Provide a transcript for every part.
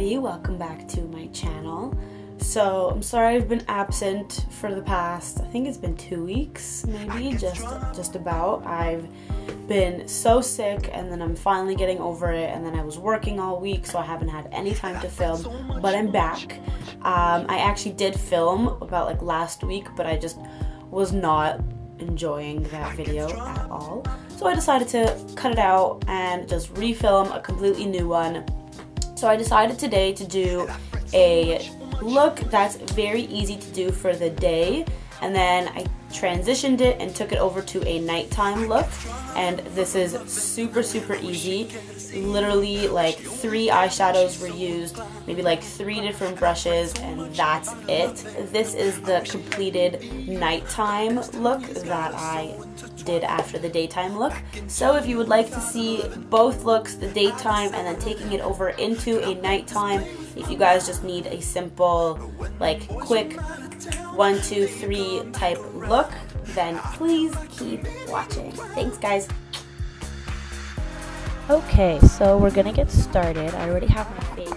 everybody, welcome back to my channel. So I'm sorry I've been absent for the past, I think it's been 2 weeks maybe, just about. I've been so sick and then I'm finally getting over it, and then I was working all week so I haven't had any time to film, but I'm back. I actually did film about like last week, but I just was not enjoying that video at all. So I decided to cut it out and just refilm a completely new one. So I decided today to do a look that's very easy to do for the day, and then I transitioned it and took it over to a nighttime look, and this is super easy. Literally like 3 eyeshadows were used, maybe like 3 different brushes, and that's it. This is the completed nighttime look that I did after the daytime look. So if you would like to see both looks, the daytime and then taking it over into a nighttime, if you guys just need a simple like quick 1, 2, 3 type look, then please keep watching. Thanks guys. Okay, so we're gonna get started. I already have my face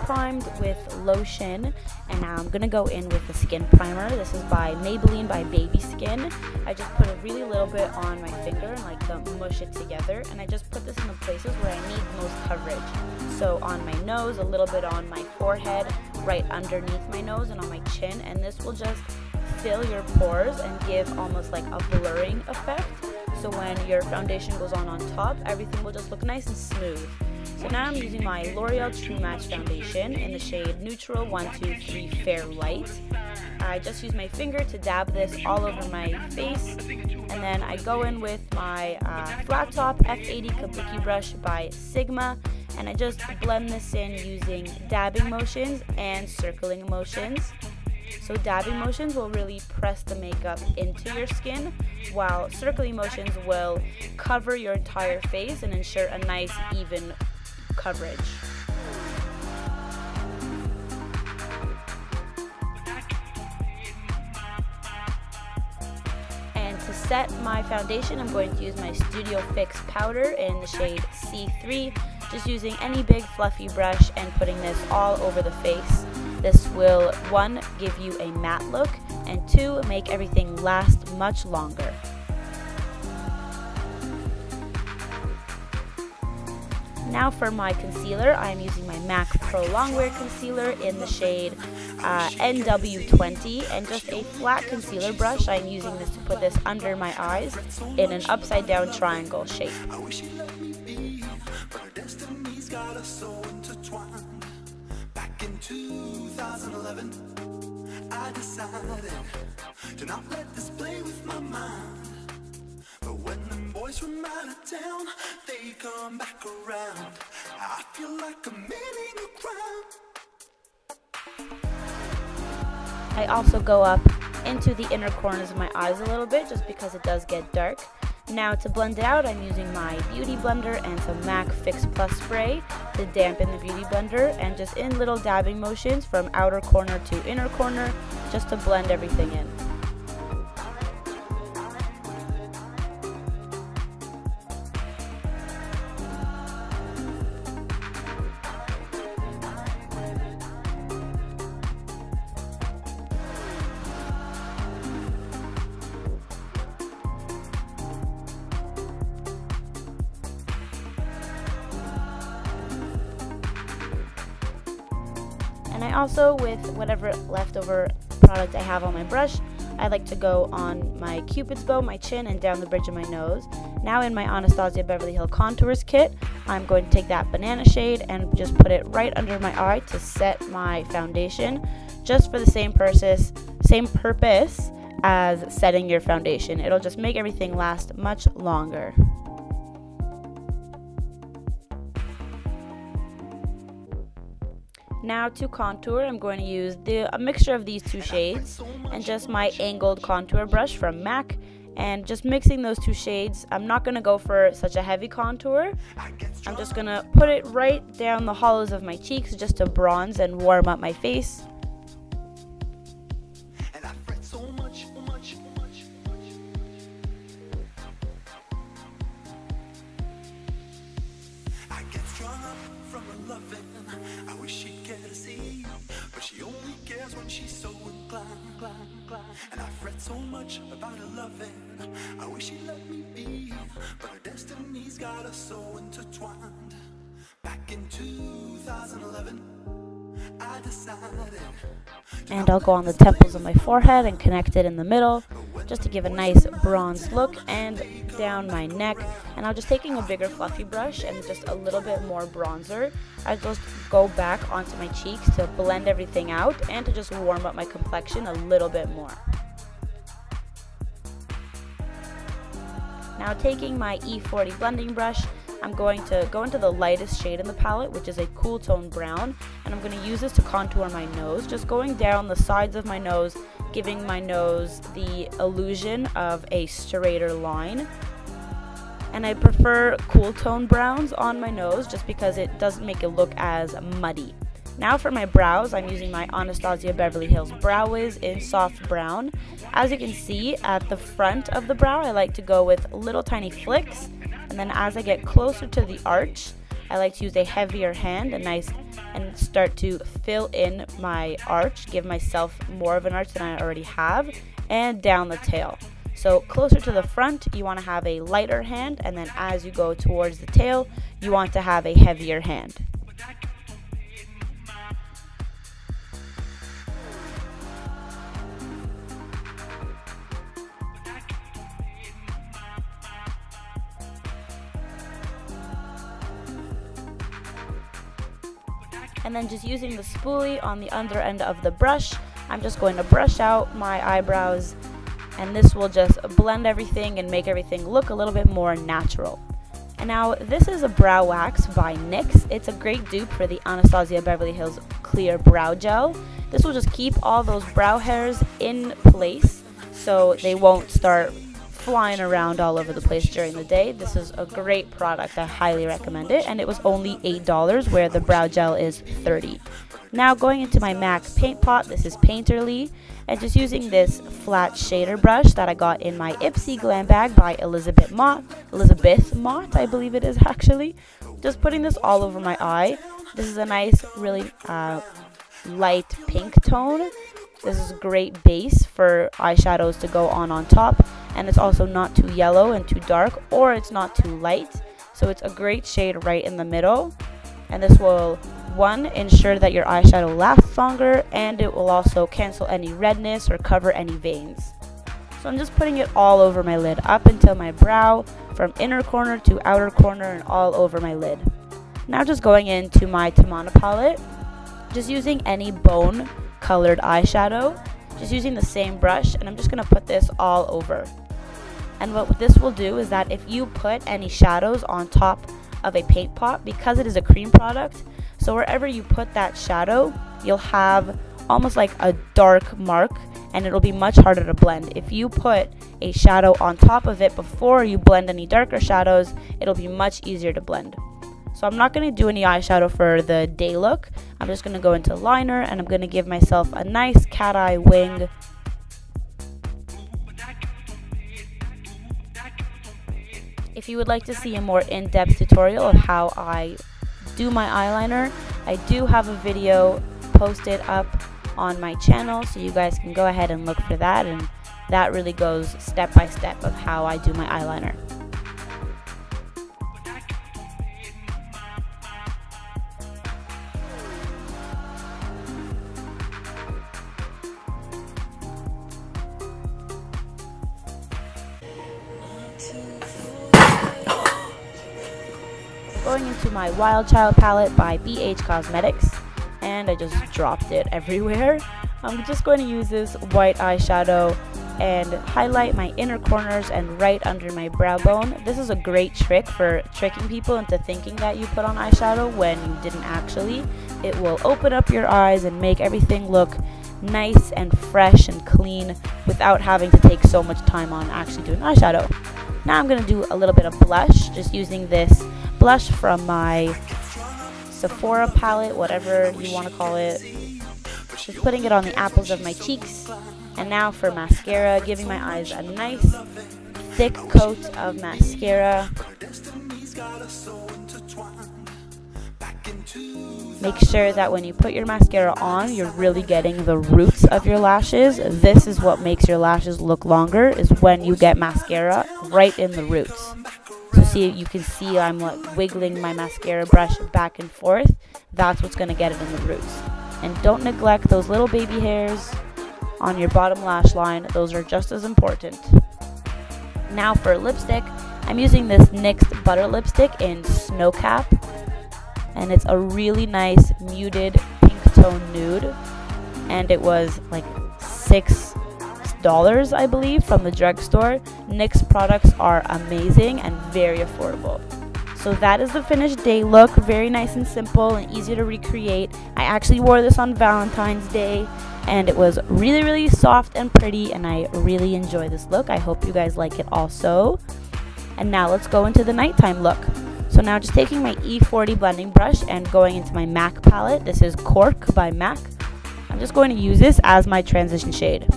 primed with lotion, and now I'm gonna go in with the skin primer. This is by Maybelline by Baby Skin. I just put a really little bit on my finger and like to mush it together, and I just put this in the places where I need the most coverage. So on my nose, a little bit on my forehead, right underneath my nose, and on my chin, and this will just fill your pores and give almost like a blurring effect. So when your foundation goes on top, everything will just look nice and smooth. So now I'm using my L'Oreal True Match foundation in the shade Neutral 123 Fair Light. I just use my finger to dab this all over my face, and then I go in with my flat top F80 Kabuki brush by Sigma, and I just blend this in using dabbing motions and circling motions. So dabbing motions will really press the makeup into your skin, while circling motions will cover your entire face and ensure a nice even coverage. And to set my foundation, I'm going to use my Studio Fix powder in the shade C3, just using any big fluffy brush and putting this all over the face. This will, 1, give you a matte look, and 2, make everything last much longer. Now for my concealer, I'm using my MAC Pro Longwear concealer in the shade NW20, and just a flat concealer brush. I'm using this to put this under my eyes in an upside down triangle shape. In 2011, I decided to not let this play with my mind. But when them boys from out of town, they come back around, I feel like committing a crime. I also go up into the inner corners of my eyes a little bit, just because it does get dark. Now to blend it out, I'm using my Beauty Blender and some MAC Fix Plus spray to dampen the Beauty Blender, and just in little dabbing motions from outer corner to inner corner, just to blend everything in. And I also, with whatever leftover product I have on my brush, I like to go on my Cupid's bow, my chin, and down the bridge of my nose. Now in my Anastasia Beverly Hills Contours kit, I'm going to take that banana shade and just put it right under my eye to set my foundation, just for the same purpose as setting your foundation. It'll just make everything last much longer. Now to contour, I'm going to use a mixture of these 2 shades and just my angled contour brush from MAC, and just mixing those 2 shades. I'm not going to go for such a heavy contour. I'm just going to put it right down the hollows of my cheeks just to bronze and warm up my face. I get strung up from her loving. I wish she'd care to see, but she only cares when she's so inclined. And I fret so much about her loving. I wish she'd let me be, but her destiny's got us so intertwined. Back in 2011, I decided. And I'll go on the temples of my forehead and connect it in the middle, just to give a nice bronze look, and down my neck. And I'm just taking a bigger fluffy brush and just a little bit more bronzer. I just go back onto my cheeks to blend everything out and to just warm up my complexion a little bit more. Now taking my E40 blending brush, I'm going to go into the lightest shade in the palette, which is a cool tone brown, and I'm going to use this to contour my nose, just going down the sides of my nose, giving my nose the illusion of a straighter line. And I prefer cool tone browns on my nose just because it doesn't make it look as muddy. Now for my brows, I'm using my Anastasia Beverly Hills Brow Wiz in soft brown. As you can see, at the front of the brow, I like to go with little tiny flicks. And then as I get closer to the arch, I like to use a heavier hand and start to fill in my arch, give myself more of an arch than I already have, and down the tail. So closer to the front, you want to have a lighter hand, and then as you go towards the tail, you want to have a heavier hand. And then just using the spoolie on the under end of the brush, I'm just going to brush out my eyebrows, and this will just blend everything and make everything look a little bit more natural. And now this is a brow wax by NYX. It's a great dupe for the Anastasia Beverly Hills Clear Brow Gel. This will just keep all those brow hairs in place so they won't start flying around all over the place during the day. This is a great product. I highly recommend it, and it was only $8 where the brow gel is $30. Now going into my MAC paint pot, this is Painterly, and just using this flat shader brush that I got in my Ipsy Glam Bag by Elizabeth Mott, I believe it is actually. Just putting this all over my eye. This is a nice, really light pink tone. This is a great base for eyeshadows to go on top, and it's also not too yellow and too dark, or it's not too light, so it's a great shade right in the middle. And this will, one, ensure that your eyeshadow lasts longer, and it will also cancel any redness or cover any veins. So I'm just putting it all over my lid, up until my brow, from inner corner to outer corner, and all over my lid. Now just going into my Tamana palette, just using any bone colored eyeshadow, just using the same brush, and I'm just going to put this all over. And what this will do is that if you put any shadows on top of a paint pot, because it is a cream product, so wherever you put that shadow, you'll have almost like a dark mark, and it'll be much harder to blend. If you put a shadow on top of it before you blend any darker shadows, it'll be much easier to blend. So I'm not going to do any eyeshadow for the day look. I'm just going to go into liner, and I'm going to give myself a nice cat eye wing. If you would like to see a more in-depth tutorial of how I do my eyeliner, I do have a video posted up on my channel, so you guys can go ahead and look for that, and that really goes step by step of how I do my eyeliner. Going into my Wild Child palette by BH Cosmetics, and I just dropped it everywhere. I'm just going to use this white eyeshadow and highlight my inner corners and right under my brow bone. This is a great trick for tricking people into thinking that you put on eyeshadow when you didn't actually. It will open up your eyes and make everything look nice and fresh and clean without having to take so much time on actually doing eyeshadow. Now I'm going to do a little bit of blush, just using this blush from my Sephora palette, whatever you want to call it. Just putting it on the apples of my cheeks. And now for mascara, giving my eyes a nice thick coat of mascara. Make sure that when you put your mascara on, you're really getting the roots of your lashes. This is what makes your lashes look longer, is when you get mascara right in the roots. So see, you can see I'm like wiggling my mascara brush back and forth. That's what's going to get it in the roots. And don't neglect those little baby hairs on your bottom lash line. Those are just as important. Now for lipstick, I'm using this NYX Butter Lipstick in Snow Cap. And it's a really nice muted pink tone nude. And it was like $6, I believe, from the drugstore. NYX products are amazing and very affordable. So that is the finished day look. Very nice and simple and easy to recreate. I actually wore this on Valentine's Day. And it was really, really soft and pretty. And I really enjoy this look. I hope you guys like it also. And now let's go into the nighttime look. So now just taking my E40 blending brush and going into my MAC palette. This is Cork by MAC. I'm just going to use this as my transition shade.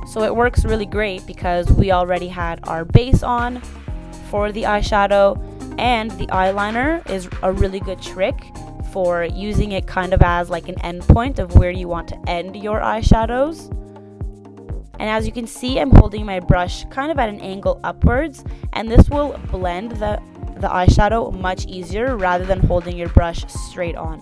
So it works really great because we already had our base on for the eyeshadow, and the eyeliner is a really good trick for using it kind of as like an end point of where you want to end your eyeshadows. And as you can see, I'm holding my brush kind of at an angle upwards, and this will blend the eyeshadow much easier rather than holding your brush straight on.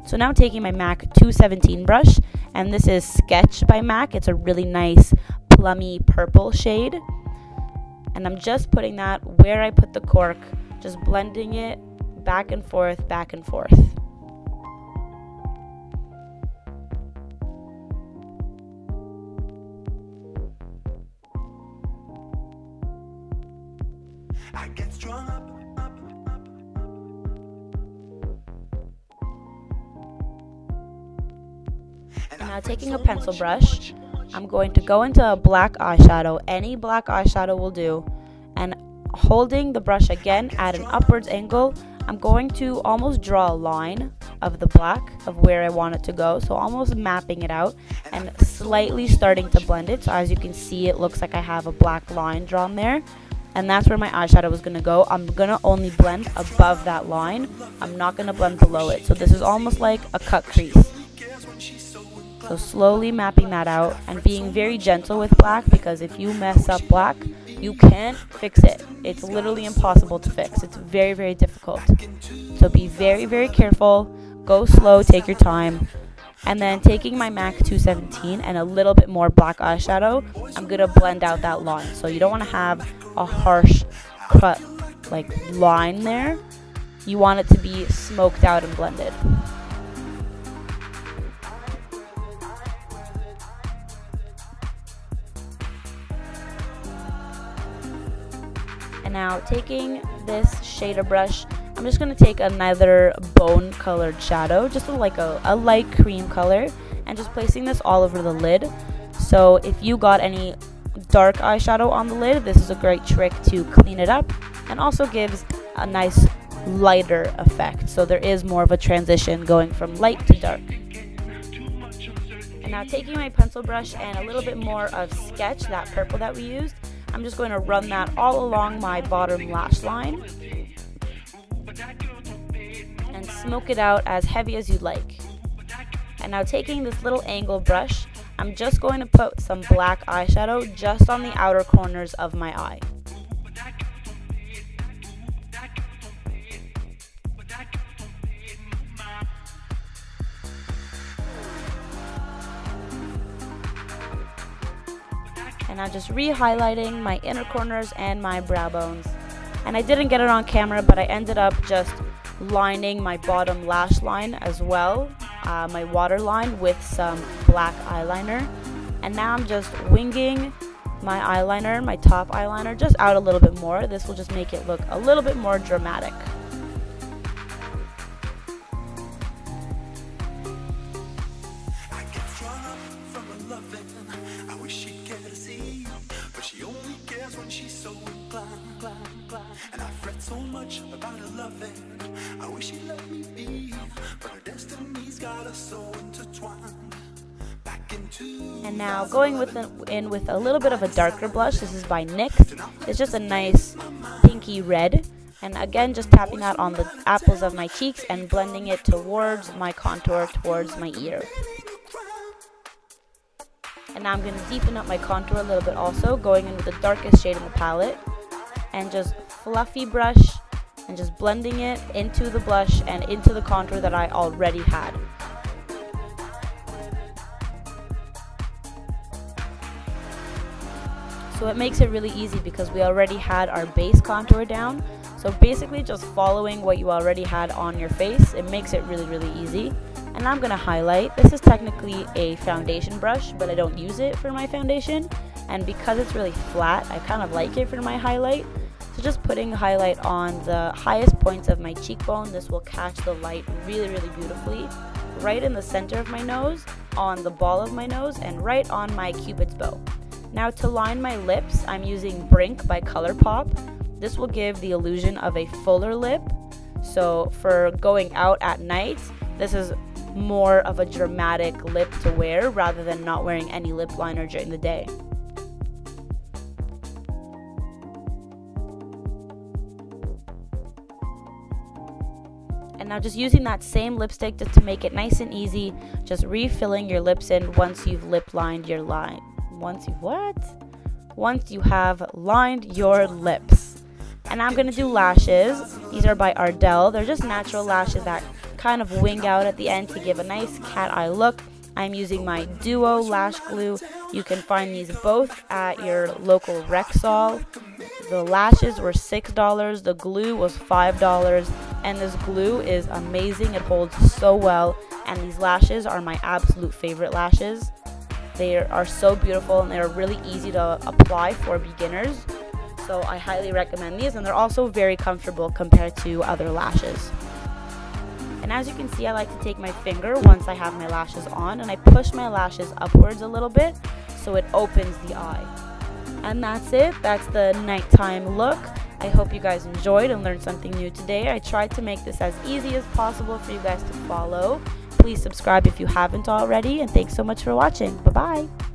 So now taking my MAC 217 brush, and this is Sketch by MAC. It's a really nice plummy purple shade. And I'm just putting that where I put the cork, just blending it back and forth, back and forth. I get strung up. Now taking a pencil brush, I'm going to go into a black eyeshadow. Any black eyeshadow will do. And holding the brush again at an upwards angle, I'm going to almost draw a line of the black of where I want it to go. So almost mapping it out and slightly starting to blend it. So as you can see, it looks like I have a black line drawn there. And that's where my eyeshadow is going to go. I'm going to only blend above that line. I'm not going to blend below it. So this is almost like a cut crease. So slowly mapping that out and being very gentle with black, because if you mess up black, you can't fix it. It's literally impossible to fix. It's very, very difficult. So be very, very careful. Go slow, take your time. And then taking my MAC 217 and a little bit more black eyeshadow, I'm going to blend out that line. So you don't want to have a harsh cut like line there. You want it to be smoked out and blended. And now taking this shader brush, I'm just going to take another bone colored shadow, just like a light cream color, and just placing this all over the lid. So if you got any dark eyeshadow on the lid, this is a great trick to clean it up, and also gives a nice lighter effect. So there is more of a transition going from light to dark. And now taking my pencil brush and a little bit more of Sketch, that purple that we used, I'm just going to run that all along my bottom lash line and smoke it out as heavy as you'd like. And now taking this little angle brush, I'm just going to put some black eyeshadow just on the outer corners of my eye. And I'm just re-highlighting my inner corners and my brow bones. And I didn't get it on camera, but I ended up just lining my bottom lash line as well, my waterline, with some black eyeliner. And now I'm just winging my eyeliner, my top eyeliner, just out a little bit more. This will just make it look a little bit more dramatic. And I fret so much about her loving. I wish she'd let me be, but her destiny's got us so intertwined. Back into. And now going in with a little bit of a darker blush. This is by NYX. It's just a nice pinky red. And again, just tapping that on the apples of my cheeks and blending it towards my contour, towards my ear. And now I'm going to deepen up my contour a little bit also, going in with the darkest shade in the palette. And just fluffy brush and just blending it into the blush and into the contour that I already had. So it makes it really easy because we already had our base contour down. So basically just following what you already had on your face, it makes it really, really easy. And I'm going to highlight. This is technically a foundation brush, but I don't use it for my foundation. And because it's really flat, I kind of like it for my highlight. So just putting highlight on the highest points of my cheekbone, this will catch the light really, really beautifully. Right in the center of my nose, on the ball of my nose, and right on my cupid's bow. Now to line my lips, I'm using Brink by Colourpop. This will give the illusion of a fuller lip. So for going out at night, this is more of a dramatic lip to wear rather than not wearing any lip liner during the day. And now just using that same lipstick just to make it nice and easy, just refilling your lips in once you've lip lined your line. Once you have lined your lips. And I'm going to do lashes. These are by Ardell. They're just natural lashes that kind of wing out at the end to give a nice cat eye look. I'm using my Duo lash glue. You can find these both at your local Rexall. The lashes were $6, the glue was $5, and this glue is amazing. It holds so well, and these lashes are my absolute favorite lashes. They are so beautiful and they're really easy to apply for beginners. So I highly recommend these, and they're also very comfortable compared to other lashes. And as you can see, I like to take my finger once I have my lashes on and I push my lashes upwards a little bit so it opens the eye. And that's it. That's the nighttime look. I hope you guys enjoyed and learned something new today. I tried to make this as easy as possible for you guys to follow. Please subscribe if you haven't already, and thanks so much for watching. Bye-bye.